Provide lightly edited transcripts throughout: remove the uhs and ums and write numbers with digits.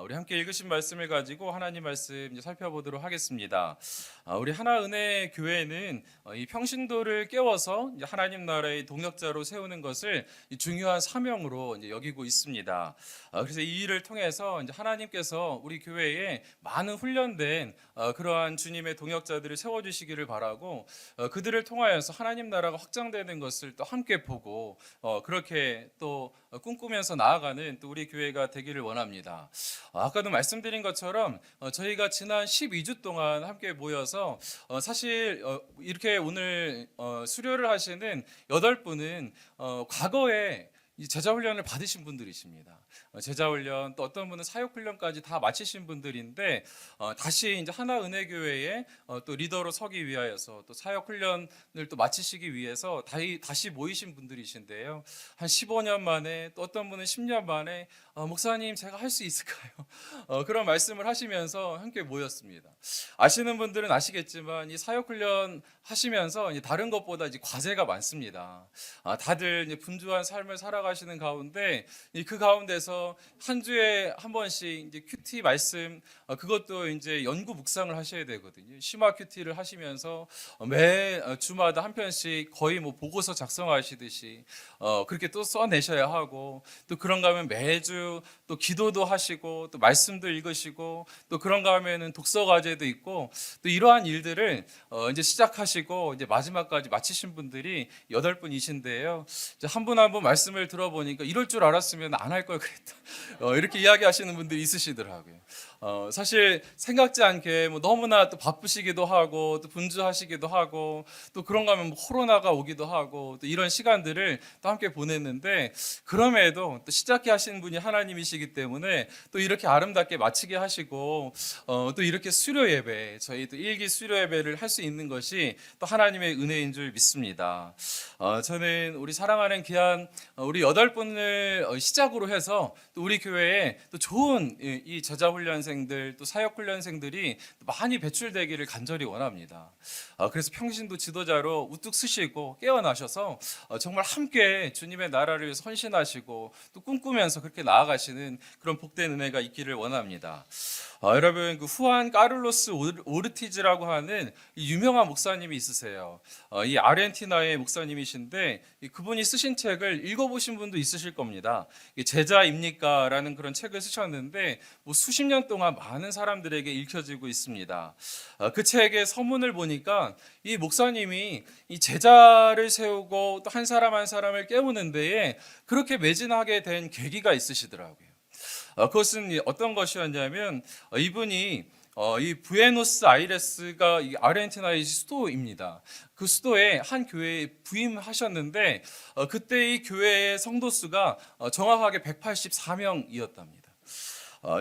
우리 함께 읽으신 말씀을 가지고 하나님 말씀 이제 살펴보도록 하겠습니다. 우리 하나은혜 교회는 이 평신도를 깨워서 이제 하나님 나라의 동역자로 세우는 것을 이 중요한 사명으로 이제 여기고 있습니다. 그래서 이 일을 통해서 이제 하나님께서 우리 교회에 많은 훈련된 그러한 주님의 동역자들을 세워주시기를 바라고, 그들을 통하여서 하나님 나라가 확장되는 것을 또 함께 보고 그렇게 또 꿈꾸면서 나아가는 또 우리 교회가 되기를 원합니다. 아까도 말씀드린 것처럼 저희가 지난 12주 동안 함께 모여서 사실 이렇게 오늘 수료를 하시는 8분은 과거에 이 제자훈련을 받으신 분들이십니다. 제자훈련, 또 어떤 분은 사역훈련까지 다 마치신 분들인데 다시 이제 하나은혜교회에 또 리더로 서기 위하여서 또 사역훈련을 또 마치시기 위해서 다시 모이신 분들이신데요. 한 15년 만에, 또 어떤 분은 10년 만에 목사님 제가 할 수 있을까요? 그런 말씀을 하시면서 함께 모였습니다. 아시는 분들은 아시겠지만 이 사역훈련 하시면서 다른 것보다 이제 과제가 많습니다. 다들 이제 분주한 삶을 살아가시는 가운데 그 가운데서 한 주에 한 번씩 이제 큐티 말씀, 그것도 이제 연구 묵상을 하셔야 되거든요. 심화 큐티를 하시면서 매 주마다 한 편씩 거의 뭐 보고서 작성하시듯이 그렇게 또 써내셔야 하고, 또 그런가 하면 매주 또 기도도 하시고 또 말씀도 읽으시고, 또 그런가 하면은 독서 과제도 있고, 또 이러한 일들을 이제 시작하시고 이제 마지막까지 마치신 분들이 8분이신데요. 한 분 한 분 말씀을 들어보니까 이럴 줄 알았으면 안 할 걸 그랬다. 이렇게 이야기하시는 분들이 있으시더라고요. 사실 생각지 않게 뭐 너무나 또 바쁘시기도 하고 또 분주하시기도 하고, 또 그런가 하면 뭐 코로나가 오기도 하고, 또 이런 시간들을 또 함께 보냈는데, 그럼에도 또 시작해 하신 분이 하나님이시기 때문에 또 이렇게 아름답게 마치게 하시고, 또 이렇게 수료 예배, 저희 또 일기 수료 예배를 할 수 있는 것이 또 하나님의 은혜인 줄 믿습니다. 저는 우리 사랑하는 귀한 우리 8분을 시작으로 해서 또 우리 교회에 또 좋은 이 제자훈련생들, 또 사역훈련생들이 많이 배출되기를 간절히 원합니다. 그래서 평신도 지도자로 우뚝 서시고 깨어나셔서 정말 함께 주님의 나라를 위해서 헌신하시고 또 꿈꾸면서 그렇게 나아가시는 그런 복된 은혜가 있기를 원합니다. 여러분, 그 후안 까를로스 오르티즈라고 하는 유명한 목사님이 있으세요. 이 아르헨티나의 목사님이신데 그분이 쓰신 책을 읽어보신 분도 있으실 겁니다. 제자입니까? 라는 그런 책을 쓰셨는데 뭐 수십 년 동안 많은 사람들에게 읽혀지고 있습니다. 그 책의 서문을 보니까 이 목사님이 이 제자를 세우고 또 한 사람 한 사람을 깨우는 데에 그렇게 매진하게 된 계기가 있으시더라고요. 그것은 어떤 것이었냐면, 이분이 이 부에노스 아이레스가 이 아르헨티나의 수도입니다. 그 수도에 한 교회에 부임하셨는데 그때 이 교회의 성도 수가 정확하게 184명이었답니다.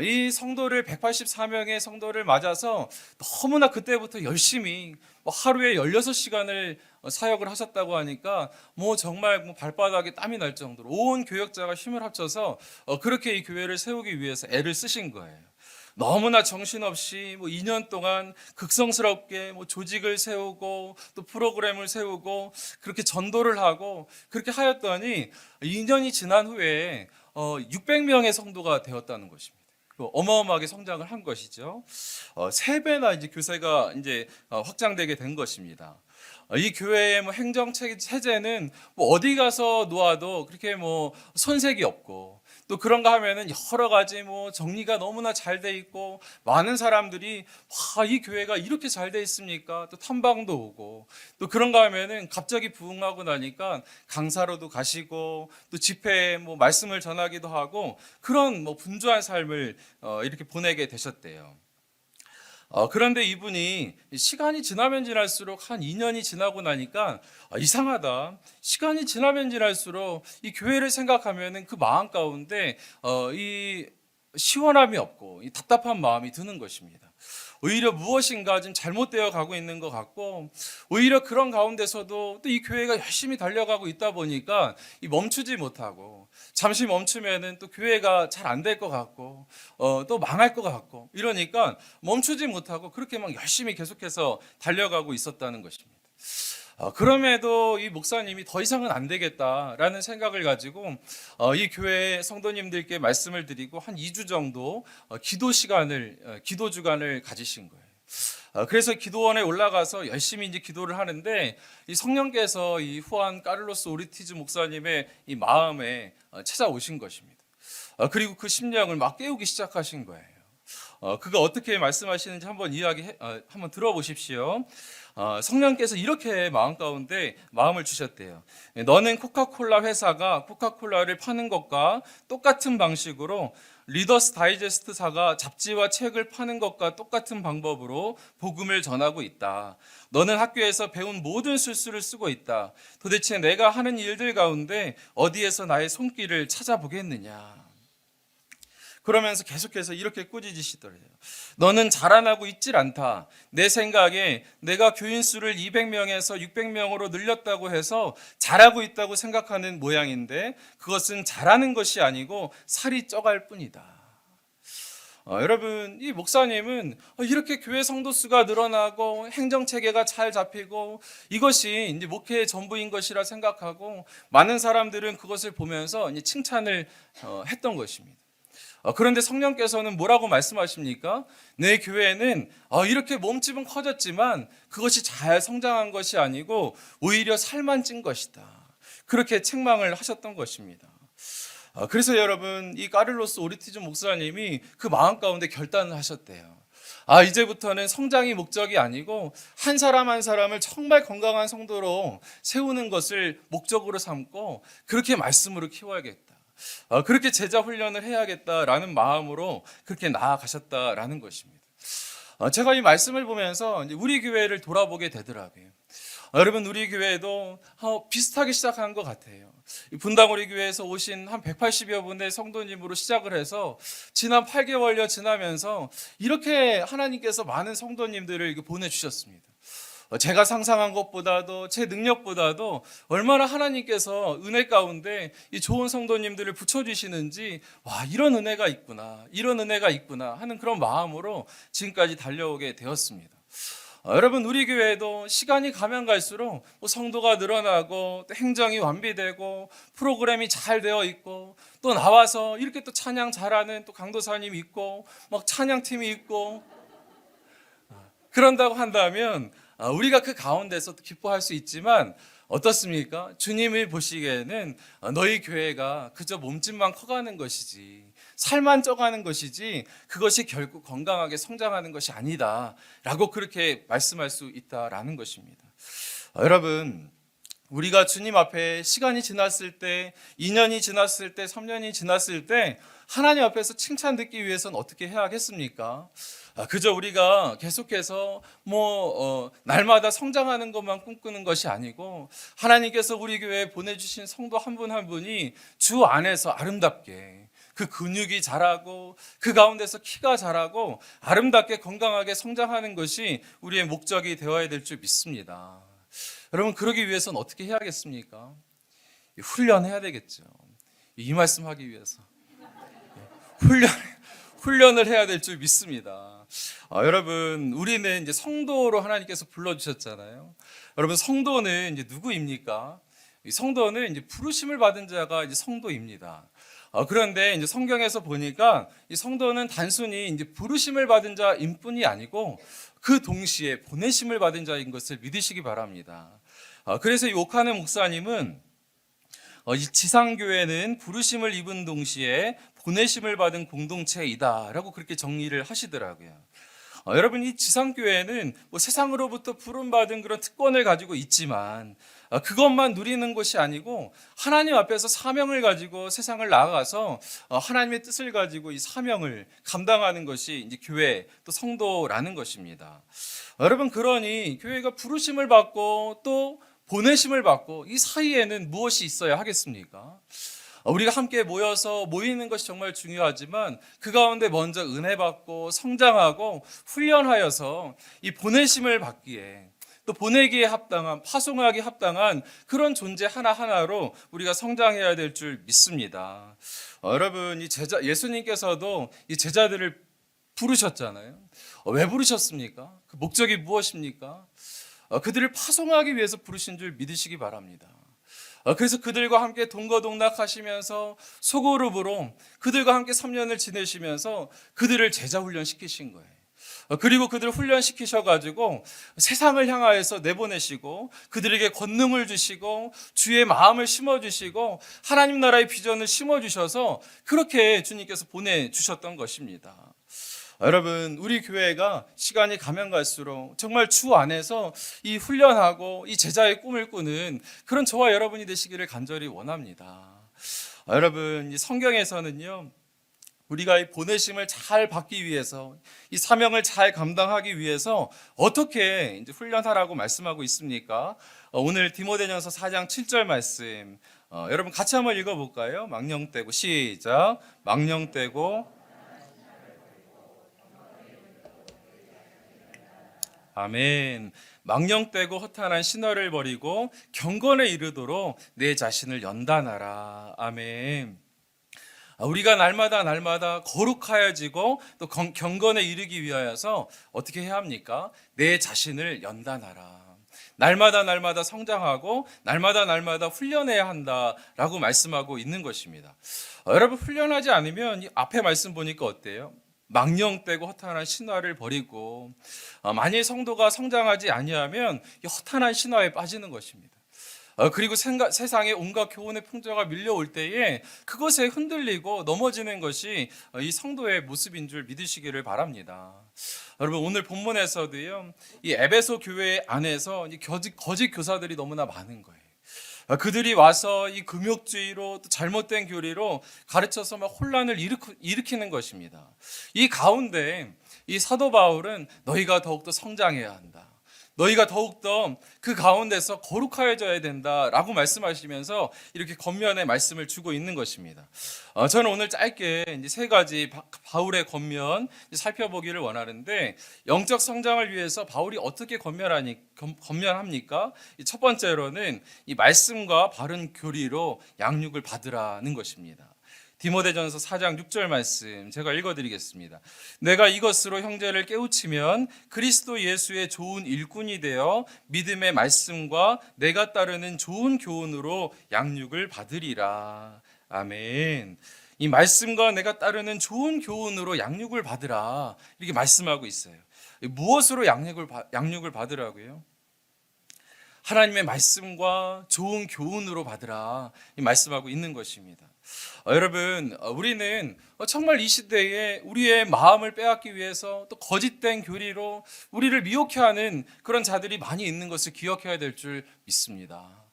이 성도를 184명의 성도를 맞아서 너무나 그때부터 열심히 하루에 16시간을 사역을 하셨다고 하니까 뭐 정말 뭐 발바닥에 땀이 날 정도로 온 교역자가 힘을 합쳐서 그렇게 이 교회를 세우기 위해서 애를 쓰신 거예요. 너무나 정신없이 뭐 2년 동안 극성스럽게 뭐 조직을 세우고 또 프로그램을 세우고 그렇게 전도를 하고 그렇게 하였더니 2년이 지난 후에 600명의 성도가 되었다는 것입니다. 어마어마하게 성장을 한 것이죠. 3배나 이제 교세가 이제 확장되게 된 것입니다. 이 교회의 뭐 행정 체제는 뭐 어디 가서 놓아도 그렇게 뭐 손색이 없고, 또 그런가 하면은 여러 가지 뭐 정리가 너무나 잘 돼 있고, 많은 사람들이 와, 이 교회가 이렇게 잘 돼 있습니까? 또 탐방도 오고, 또 그런가 하면은 갑자기 부흥하고 나니까 강사로도 가시고 또 집회에 뭐 말씀을 전하기도 하고, 그런 뭐 분주한 삶을 이렇게 보내게 되셨대요. 그런데 이분이 시간이 지나면 지날수록 한 2년이 지나고 나니까 이상하다. 시간이 지나면 지날수록 이 교회를 생각하면은 그 마음 가운데 이 시원함이 없고 이 답답한 마음이 드는 것입니다. 오히려 무엇인가 좀 잘못되어 가고 있는 것 같고, 오히려 그런 가운데서도 또 이 교회가 열심히 달려가고 있다 보니까 이 멈추지 못하고, 잠시 멈추면은 또 교회가 잘 안 될 것 같고 또 망할 것 같고, 이러니까 멈추지 못하고 그렇게 막 열심히 계속해서 달려가고 있었다는 것입니다. 그럼에도 이 목사님이 더 이상은 안 되겠다라는 생각을 가지고 이 교회 성도님들께 말씀을 드리고 한 2주 정도 기도 주간을 가지신 거예요. 그래서 기도원에 올라가서 열심히 이제 기도를 하는데 이 성령께서 이 후안 까를로스 오르티즈 목사님의 이 마음에 찾아오신 것입니다. 그리고 그 심령을 막 깨우기 시작하신 거예요. 그가 어떻게 말씀하시는지 한번 들어보십시오. 성령께서 이렇게 마음 가운데 마음을 주셨대요. 너는 코카콜라 회사가 코카콜라를 파는 것과 똑같은 방식으로 리더스 다이제스트사가 잡지와 책을 파는 것과 똑같은 방법으로 복음을 전하고 있다. 너는 학교에서 배운 모든 술수를 쓰고 있다. 도대체 내가 하는 일들 가운데 어디에서 나의 손길을 찾아보겠느냐. 그러면서 계속해서 이렇게 꾸짖으시더래요. 너는 자라나고 있질 않다. 내 생각에 내가 교인 수를 200명에서 600명으로 늘렸다고 해서 잘하고 있다고 생각하는 모양인데 그것은 잘하는 것이 아니고 살이 쪄갈 뿐이다. 여러분, 이 목사님은 이렇게 교회 성도 수가 늘어나고 행정체계가 잘 잡히고 이것이 이제 목회의 전부인 것이라 생각하고 많은 사람들은 그것을 보면서 이제 칭찬을 했던 것입니다. 그런데 성령께서는 뭐라고 말씀하십니까? 내 교회는 이렇게 몸집은 커졌지만 그것이 잘 성장한 것이 아니고 오히려 살만 찐 것이다. 그렇게 책망을 하셨던 것입니다. 그래서 여러분, 이 까를로스 오르티즈 목사님이 그 마음 가운데 결단을 하셨대요. 이제부터는 성장이 목적이 아니고 한 사람 한 사람을 정말 건강한 성도로 세우는 것을 목적으로 삼고 그렇게 말씀으로 키워야겠다. 그렇게 제자 훈련을 해야겠다라는 마음으로 그렇게 나아가셨다라는 것입니다. 제가 이 말씀을 보면서 우리 교회를 돌아보게 되더라고요. 여러분, 우리 교회도 비슷하게 시작한 것 같아요. 분당 우리 교회에서 오신 한 180여 분의 성도님으로 시작을 해서 지난 8개월여 지나면서 이렇게 하나님께서 많은 성도님들을 보내주셨습니다. 제가 상상한 것보다도 제 능력보다도 얼마나 하나님께서 은혜 가운데 이 좋은 성도님들을 붙여주시는지 이런 은혜가 있구나, 이런 은혜가 있구나 하는 그런 마음으로 지금까지 달려오게 되었습니다. 여러분, 우리 교회도 시간이 가면 갈수록 성도가 늘어나고 또 행정이 완비되고 프로그램이 잘 되어 있고 또 나와서 이렇게 또 찬양 잘하는 또 강도사님이 있고 막 찬양팀이 있고 그런다고 한다면 우리가 그 가운데서 기뻐할 수 있지만 어떻습니까? 주님이 보시기에는 너희 교회가 그저 몸집만 커가는 것이지 살만 쪄가는 것이지 그것이 결국 건강하게 성장하는 것이 아니다 라고 그렇게 말씀할 수 있다라는 것입니다. 여러분, 우리가 주님 앞에 시간이 지났을 때 2년이 지났을 때 3년이 지났을 때 하나님 앞에서 칭찬 듣기 위해서는 어떻게 해야겠습니까? 그저 우리가 계속해서 날마다 성장하는 것만 꿈꾸는 것이 아니고 하나님께서 우리 교회에 보내주신 성도 한 분 한 분이 주 안에서 아름답게 그 근육이 자라고 그 가운데서 키가 자라고 아름답게 건강하게 성장하는 것이 우리의 목적이 되어야 될 줄 믿습니다. 여러분, 그러기 위해서는 어떻게 해야겠습니까? 훈련해야 되겠죠. 이 말씀하기 위해서 훈련을 해야 될 줄 믿습니다. 여러분, 우리는 이제 성도로 하나님께서 불러주셨잖아요. 여러분, 성도는 이제 누구입니까? 이 성도는 이제 부르심을 받은 자가 이제 성도입니다. 그런데 이제 성경에서 보니까 이 성도는 단순히 이제 부르심을 받은 자인 뿐이 아니고 그 동시에 보내심을 받은 자인 것을 믿으시기 바랍니다. 그래서 이 오카네 목사님은 이 지상교회는 부르심을 입은 동시에 보내심을 받은 공동체이다라고 그렇게 정리를 하시더라고요. 여러분, 이 지상교회는 세상으로부터 부름받은 그런 특권을 가지고 있지만 그것만 누리는 것이 아니고 하나님 앞에서 사명을 가지고 세상을 나아가서 하나님의 뜻을 가지고 이 사명을 감당하는 것이 이제 교회 또 성도라는 것입니다. 여러분, 그러니 교회가 부르심을 받고 또 보내심을 받고 이 사이에는 무엇이 있어야 하겠습니까? 우리가 함께 모이는 것이 정말 중요하지만 그 가운데 먼저 은혜 받고 성장하고 훈련하여서 이 보내심을 받기에 또 보내기에 합당한, 파송하기에 합당한 그런 존재 하나하나로 우리가 성장해야 될 줄 믿습니다. 여러분, 예수님께서도 이 제자들을 부르셨잖아요. 왜 부르셨습니까? 그 목적이 무엇입니까? 그들을 파송하기 위해서 부르신 줄 믿으시기 바랍니다. 그래서 그들과 함께 동거동락하시면서 소그룹으로 그들과 함께 3년을 지내시면서 그들을 제자 훈련시키신 거예요. 그리고 그들을 훈련시키셔가지고 세상을 향하여서 내보내시고 그들에게 권능을 주시고 주의 마음을 심어주시고 하나님 나라의 비전을 심어주셔서 그렇게 주님께서 보내주셨던 것입니다. 여러분, 우리 교회가 시간이 가면 갈수록 정말 주 안에서 이 훈련하고 이 제자의 꿈을 꾸는 그런 저와 여러분이 되시기를 간절히 원합니다. 여러분, 이 성경에서는요, 우리가 이 보내심을 잘 받기 위해서 이 사명을 잘 감당하기 위해서 어떻게 이제 훈련하라고 말씀하고 있습니까? 오늘 디모데전서 4장 7절 말씀 여러분 같이 한번 읽어볼까요? 망령되고 시작. 망령되고 아멘. 망령되고 허탄한 신화를 버리고 경건에 이르도록 내 자신을 연단하라. 아멘. 우리가 날마다 거룩하여지고 또 경건에 이르기 위하여서 어떻게 해야 합니까? 내 자신을 연단하라. 날마다 성장하고 날마다 훈련해야 한다라고 말씀하고 있는 것입니다. 여러분, 훈련하지 않으면 이 앞에 말씀 보니까 어때요? 망령되고 허탄한 신화를 버리고 만일 성도가 성장하지 아니하면 이 허탄한 신화에 빠지는 것입니다. 그리고 세상에 온갖 교훈의 풍조가 밀려올 때에 그것에 흔들리고 넘어지는 것이 이 성도의 모습인 줄 믿으시기를 바랍니다. 여러분, 오늘 본문에서도요, 이 에베소 교회 안에서 거짓 교사들이 너무나 많은 거예요. 그들이 와서 이 금욕주의로 또 잘못된 교리로 가르쳐서 막 혼란을 일으키는 것입니다. 이 가운데 이 사도 바울은 너희가 더욱더 성장해야 한다. 너희가 더욱더 그 가운데서 거룩하여져야 된다라고 말씀하시면서 이렇게 겉면의 말씀을 주고 있는 것입니다. 저는 오늘 짧게 이제 세 가지 바울의 겉면 살펴보기를 원하는데, 영적 성장을 위해서 바울이 어떻게 겉면합니까? 첫 번째로는 이 말씀과 바른 교리로 양육을 받으라는 것입니다. 디모데전서 4장 6절 말씀 제가 읽어드리겠습니다. 내가 이것으로 형제를 깨우치면 그리스도 예수의 좋은 일꾼이 되어 믿음의 말씀과 내가 따르는 좋은 교훈으로 양육을 받으리라. 아멘. 이 말씀과 내가 따르는 좋은 교훈으로 양육을 받으라, 이렇게 말씀하고 있어요. 무엇으로 양육을 받으라고요? 하나님의 말씀과 좋은 교훈으로 받으라, 이 말씀하고 있는 것입니다. 여러분, 우리는 정말 이 시대에 우리의 마음을 빼앗기 위해서 또 거짓된 교리로 우리를 미혹해 하는 그런 자들이 많이 있는 것을 기억해야 될 줄 믿습니다.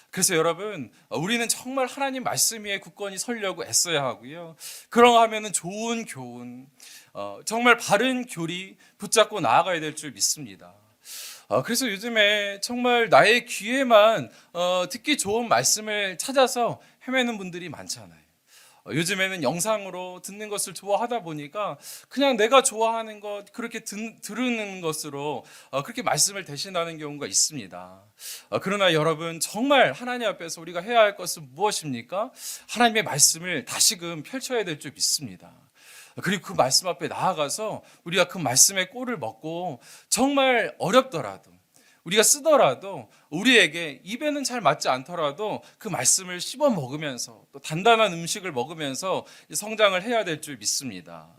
그래서 여러분, 우리는 정말 하나님 말씀 위에 굳건히 서려고 애써야 하고요, 그런가 하면은 좋은 교훈, 정말 바른 교리 붙잡고 나아가야 될 줄 믿습니다. 그래서 요즘에 정말 나의 귀에만 듣기 좋은 말씀을 찾아서 헤매는 분들이 많잖아요. 요즘에는 영상으로 듣는 것을 좋아하다 보니까 그냥 내가 좋아하는 것 그렇게 들으는 것으로 그렇게 말씀을 대신하는 경우가 있습니다. 그러나 여러분, 정말 하나님 앞에서 우리가 해야 할 것은 무엇입니까? 하나님의 말씀을 다시금 펼쳐야 될 줄 믿습니다. 그리고 그 말씀 앞에 나아가서 우리가 그 말씀의 꼴을 먹고 정말 어렵더라도 우리가 쓰더라도 우리에게 입에는 잘 맞지 않더라도 그 말씀을 씹어 먹으면서 또 단단한 음식을 먹으면서 성장을 해야 될 줄 믿습니다.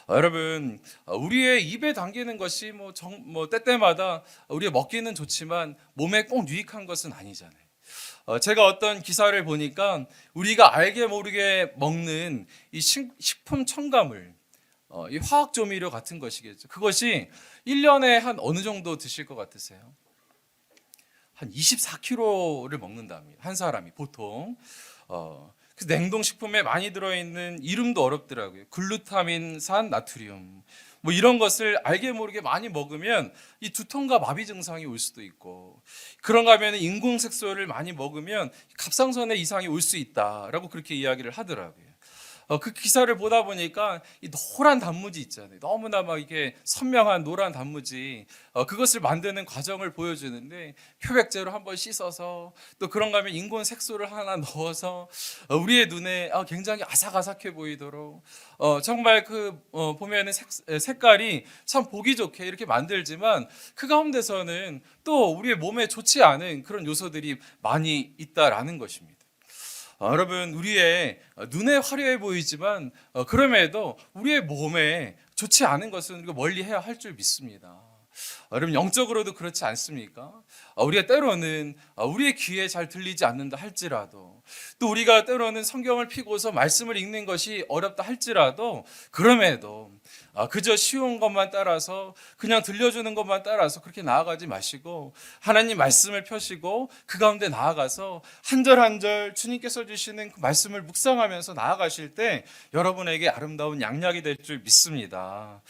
여러분, 우리의 입에 담기는 것이 때때마다 우리가 먹기는 좋지만 몸에 꼭 유익한 것은 아니잖아요. 제가 어떤 기사를 보니까 우리가 알게 모르게 먹는 이 식품 첨가물, 이 화학 조미료 같은 것이겠죠. 그것이 1년에 한 어느 정도 드실 것 같으세요? 한 24kg를 먹는답니다. 한 사람이 보통. 그래서 냉동식품에 많이 들어있는 이름도 어렵더라고요. 글루타민산 나트륨. 이런 것을 알게 모르게 많이 먹으면 이 두통과 마비 증상이 올 수도 있고, 그런가 하면 인공색소를 많이 먹으면 갑상선에 이상이 올 수 있다라고 그렇게 이야기를 하더라고요. 그 기사를 보다 보니까 이 노란 단무지 있잖아요. 너무나 막 이게 선명한 노란 단무지, 그것을 만드는 과정을 보여주는데, 표백제로 한번 씻어서 또 그런가 하면 인공 색소를 하나 넣어서 우리의 눈에 굉장히 아삭아삭해 보이도록, 정말 보면은 색깔이 참 보기 좋게 이렇게 만들지만, 그 가운데서는 또 우리의 몸에 좋지 않은 그런 요소들이 많이 있다라는 것입니다. 여러분, 우리의 눈에 화려해 보이지만 그럼에도 우리의 몸에 좋지 않은 것은 우리가 멀리해야 할 줄 믿습니다. 여러분, 영적으로도 그렇지 않습니까? 우리가 때로는 우리의 귀에 잘 들리지 않는다 할지라도, 또 우리가 때로는 성경을 펴고서 말씀을 읽는 것이 어렵다 할지라도, 그럼에도 그저 쉬운 것만 따라서, 그냥 들려주는 것만 따라서 그렇게 나아가지 마시고, 하나님 말씀을 펴시고 그 가운데 나아가서 한 절 한 절 주님께서 주시는 그 말씀을 묵상하면서 나아가실 때 여러분에게 아름다운 양약이 될 줄 믿습니다.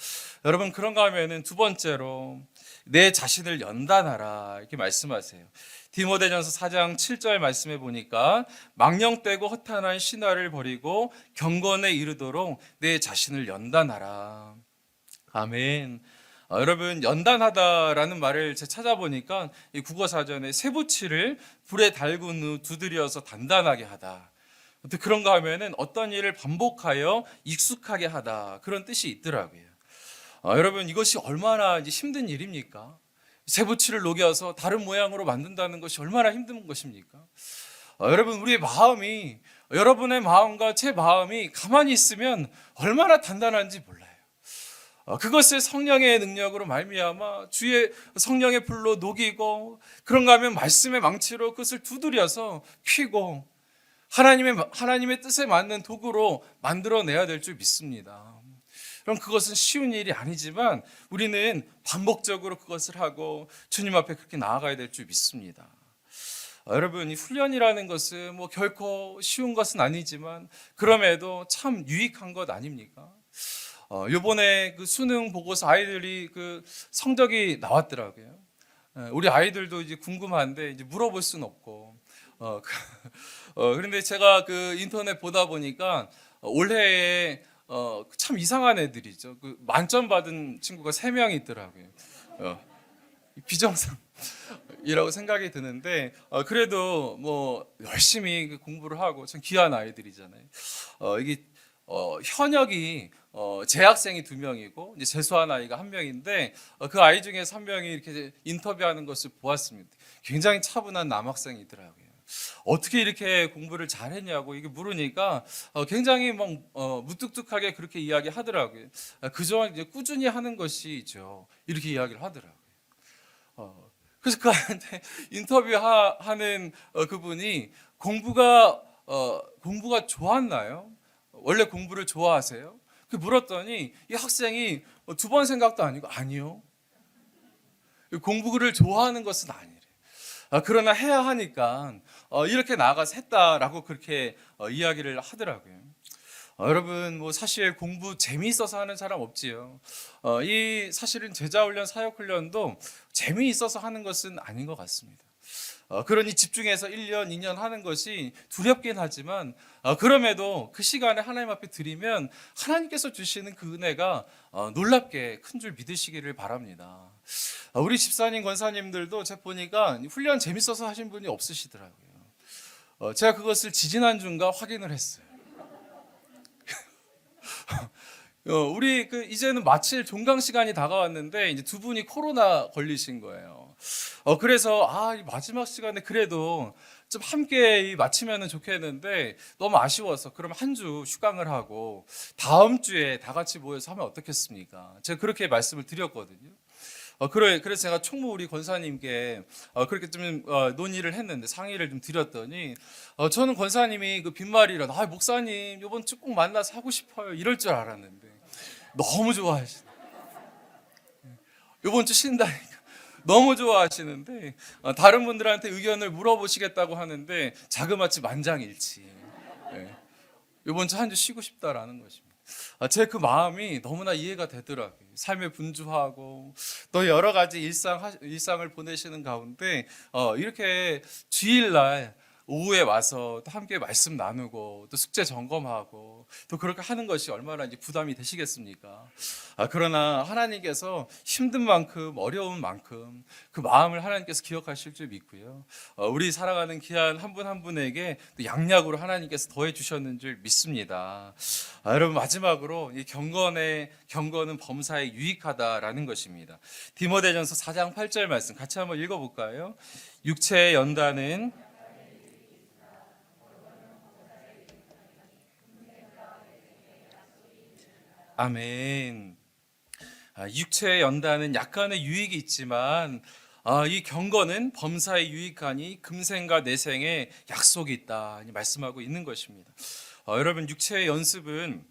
여러분, 그런가 하면은 두 번째로 내 자신을 연단하라 이렇게 말씀하세요. 디모데전서 4장 7절 말씀해 보니까, 망령되고 허탄한 신화를 버리고 경건에 이르도록 내 자신을 연단하라. 아멘. 여러분, 연단하다라는 말을 제가 찾아보니까 이 국어사전에 쇠붙이를 불에 달군 후 두드려서 단단하게 하다, 그런가 하면은 어떤 일을 반복하여 익숙하게 하다, 그런 뜻이 있더라고요. 여러분, 이것이 얼마나 힘든 일입니까? 쇠붙이를 녹여서 다른 모양으로 만든다는 것이 얼마나 힘든 것입니까? 여러분, 우리의 마음이, 여러분의 마음과 제 마음이 가만히 있으면 얼마나 단단한지 몰라요. 그것을 성령의 능력으로 말미암아 주의 성령의 불로 녹이고, 그런가 하면 말씀의 망치로 그것을 두드려서 펴고 하나님의 뜻에 맞는 도구로 만들어내야 될 줄 믿습니다. 그럼 그것은 쉬운 일이 아니지만 우리는 반복적으로 그것을 하고 주님 앞에 그렇게 나아가야 될 줄 믿습니다. 여러분, 이 훈련이라는 것은 결코 쉬운 것은 아니지만 그럼에도 참 유익한 것 아닙니까? 이번에 그 수능 보고서 아이들이 그 성적이 나왔더라고요. 우리 아이들도 이제 궁금한데 이제 물어볼 수는 없고, 그런데 제가 그 인터넷 보다 보니까 올해에 참 이상한 애들이죠. 그 만점 받은 친구가 3명 있더라고요. 비정상이라고 생각이 드는데, 그래도 열심히 공부를 하고 참 귀한 아이들이잖아요. 이게 현역이 재학생이 2명이고 이제 재수한 아이가 1명인데, 그 아이 중에서 1명이 이렇게 인터뷰하는 것을 보았습니다. 굉장히 차분한 남학생이더라고요. 어떻게 이렇게 공부를 잘했냐고 이게 물으니까 굉장히 무뚝뚝하게 그렇게 이야기하더라고요. 그저 이제 꾸준히 하는 것이죠, 이렇게 이야기를 하더라고요. 그래서 그한테 인터뷰하는 그분이 공부가 좋았나요? 원래 공부를 좋아하세요? 그 물었더니 이 학생이 2번 생각도 아니고, 아니요, 공부를 좋아하는 것은 아니래요. 그러나 해야 하니까 이렇게 나아가서 했다라고 그렇게 이야기를 하더라고요. 여러분, 사실 공부 재미있어서 하는 사람 없지요. 이 사실은 제자훈련, 사역훈련도 재미있어서 하는 것은 아닌 것 같습니다. 그러니 집중해서 1년, 2년 하는 것이 두렵긴 하지만, 그럼에도 그 시간에 하나님 앞에 드리면 하나님께서 주시는 그 은혜가 놀랍게 큰 줄 믿으시기를 바랍니다. 우리 집사님, 권사님들도 제가 보니까 훈련 재밌어서 하신 분이 없으시더라고요. 제가 그것을 지지난주인가 확인을 했어요. 우리 이제는 마칠 종강 시간이 다가왔는데 이제 2분이 코로나 걸리신 거예요. 그래서 이 마지막 시간에 그래도 좀 함께 마치면 좋겠는데 너무 아쉬워서, 그럼 한 주 휴강을 하고 다음 주에 다 같이 모여서 하면 어떻겠습니까? 제가 그렇게 말씀을 드렸거든요. 그래서 제가 총무 우리 권사님께 그렇게 좀 논의를 했는데, 상의를 좀 드렸더니, 저는 권사님이 그 빈말이라, 목사님 이번 주 꼭 만나서 하고 싶어요 이럴 줄 알았는데 너무 좋아하시네. 이번 주 쉰다니까 너무 좋아하시는데, 다른 분들한테 의견을 물어보시겠다고 하는데 자그마치 만장일치. 이번 주 한 주 쉬고 싶다라는 것입니다. 제 그 마음이 너무나 이해가 되더라고요. 삶에 분주하고 또 여러 가지 일상을 보내시는 가운데 이렇게 주일날 오후에 와서 또 함께 말씀 나누고 또 숙제 점검하고 또 그렇게 하는 것이 얼마나 이제 부담이 되시겠습니까? 그러나 하나님께서 힘든 만큼 어려운 만큼 그 마음을 하나님께서 기억하실 줄 믿고요. 우리 살아가는 귀한 한 분 한 분에게 또 양약으로 하나님께서 더해 주셨는 줄 믿습니다. 여러분 마지막으로 이 경건은 범사에 유익하다라는 것입니다. 디모데전서 4장 8절 말씀 같이 한번 읽어볼까요? 육체의 연단은 아멘. 육체의 연단은 약간의 유익이 있지만 이 경건은 범사에 유익하니 금생과 내생에 약속이 있다 말씀하고 있는 것입니다. 여러분 육체의 연습은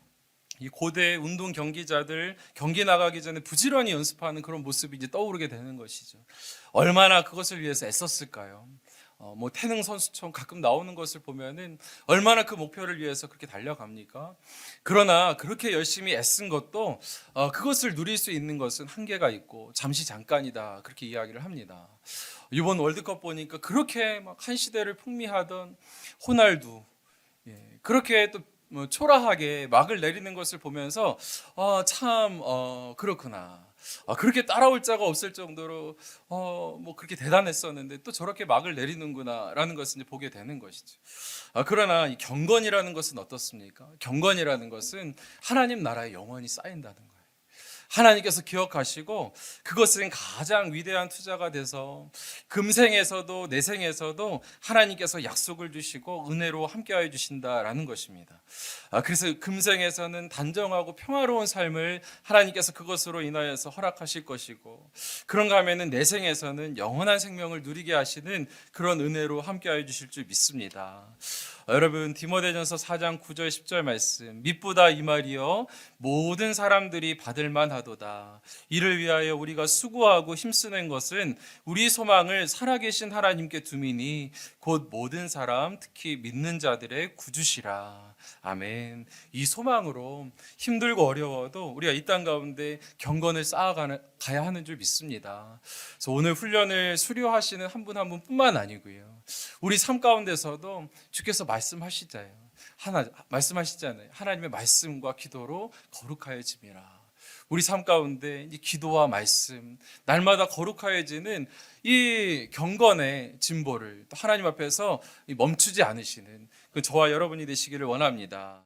이 고대 운동 경기자들 경기 나가기 전에 부지런히 연습하는 그런 모습이 이제 떠오르게 되는 것이죠. 얼마나 그것을 위해서 애썼을까요? 뭐 태능 선수촌 가끔 나오는 것을 보면은 얼마나 그 목표를 위해서 그렇게 달려갑니까? 그러나 그렇게 열심히 애쓴 것도 그것을 누릴 수 있는 것은 한계가 있고 잠시 잠깐이다 그렇게 이야기를 합니다. 이번 월드컵 보니까 그렇게 막 한 시대를 풍미하던 호날두 그렇게 또 초라하게 막을 내리는 것을 보면서 참 그렇구나. 그렇게 따라올 자가 없을 정도로 뭐 그렇게 대단했었는데 또 저렇게 막을 내리는구나라는 것을 이제 보게 되는 것이죠. 그러나 이 경건이라는 것은 어떻습니까? 경건이라는 것은 하나님 나라에 영원히 쌓인다는 거예요. 하나님께서 기억하시고 그것은 가장 위대한 투자가 돼서 금생에서도 내생에서도 하나님께서 약속을 주시고 은혜로 함께하여 주신다라는 것입니다. 그래서 금생에서는 단정하고 평화로운 삶을 하나님께서 그것으로 인하여서 허락하실 것이고 그런가 하면은 내생에서는 영원한 생명을 누리게 하시는 그런 은혜로 함께하여 주실 줄 믿습니다. 여러분 디모데전서 4장 9절 10절 말씀 미쁘다 이 말이여 모든 사람들이 받을 만하도다. 이를 위하여 우리가 수고하고 힘쓰는 것은 우리 소망을 살아계신 하나님께 두미니 곧 모든 사람 특히 믿는 자들의 구주시라. 아멘. 이 소망으로 힘들고 어려워도 우리가 이 땅 가운데 경건을 쌓아가야 하는 줄 믿습니다. 그래서 오늘 훈련을 수료하시는 한 분 한 분뿐만 아니고요. 우리 삶 가운데서도 주께서 말씀하시잖아요. 하나님의 말씀과 기도로 거룩하여짐이라. 우리 삶 가운데 이 기도와 말씀, 날마다 거룩하여지는 이 경건의 진보를 또 하나님 앞에서 멈추지 않으시는 그 저와 여러분이 되시기를 원합니다.